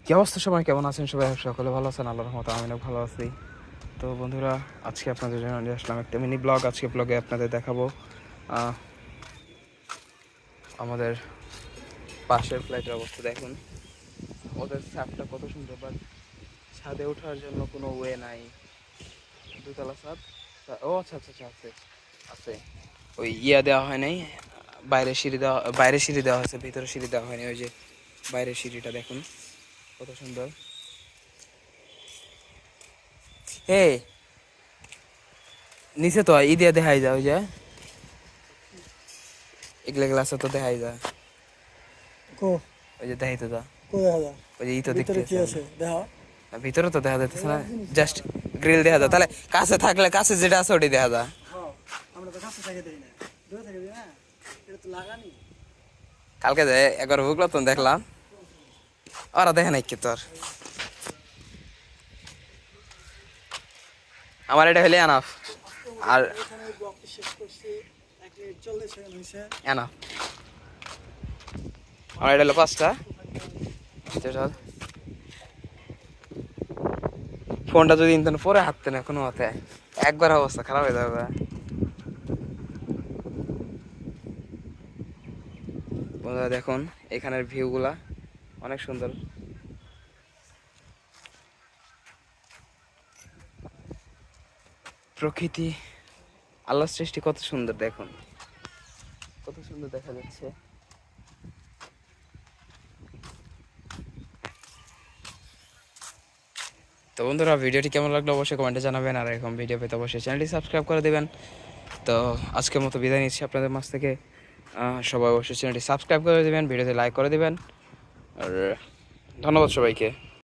কি অবস্থা, সবাই কেমন আছেন? সবাই সকলে ভালো আছেন? আল্লাহর রহমতে আমিও ভালো আছি। তো বন্ধুরা, আজকে আপনাদের জন্য নিয়ে আসলাম একটা মিনি ব্লগ। আজকে ব্লগে আপনাদের দেখাবো আমাদের পাশের ফ্ল্যাটের অবস্থা। দেখুন ওদের ছাদটা কত সুন্দর, বাট ছাদে ওঠার জন্য কোনো ওয়ে নাই। দুতলা ছাদ। ও আচ্ছা আচ্ছা আচ্ছা, আছে আছে। ওই দেওয়া হয় নাই, বাইরে সিঁড়ি দেওয়া হয়েছে, ভিতরে সিঁড়ি দেওয়া হয়নি। ওই যে বাইরের সিঁড়িটা দেখুন কত সুন্দর। হে, নিচে তো দিয়া দেখাই যায়, ওই যে এগুলা গ্লাসে তো দেখাই যায়। কো ওই যে দেখাই তো দা, কো দেখা যায় ওই যে তো ভিতরে কি দেখতেছেন। আছে দেখা। ভিতরে তো দেখা যাইতেছে না, জাস্ট গ্রিল দেখা যায়। তাহলে কাছে থাকলে কাছে যেটা আছে ওটাই দেখা যায়। হ্যাঁ, আমরা তো কাছে থেকে দেই না, দূরে থেকে দেই না, এটা তো লাগানি। কালকে যে একবার বুকলো তো দেখলাম, ওরা দেখে নাই কি তোর। আমার এটা হলে এনাফ। আর এখানে ব্লগটি শেষ করছি, 1 মিনিট 40 সেকেন্ড হয়েছে। এনাফ। আমার এটা হলো 5টা। ফোনটা যদি ইনতেন পরে হাঁটতে না কোনো মতে, একবার অবস্থা খারাপ হয়ে যাবে। বন্ধুরা দেখুন এখানের ভিউগুলা অনেক সুন্দর। প্রকৃতি, আল্লাহর সৃষ্টি কত সুন্দর, দেখুন কত সুন্দর দেখা যাচ্ছে। তো বন্ধুরা, ভিডিওটি কেমন লাগলো অবশ্যই কমেন্টে জানাবেন, আর এরকম ভিডিও পেতে অবশ্যই চ্যানেলটি সাবস্ক্রাইব করে দেবেন। তো আজকের মতো বিদায় নিচ্ছি আপনাদের মাঝ থেকে। সবাই অবশ্যই চ্যানেলটি সাবস্ক্রাইব করে দেবেন, ভিডিওতে লাইক করে দেবেন, আর ধন্যবাদ সবাইকে।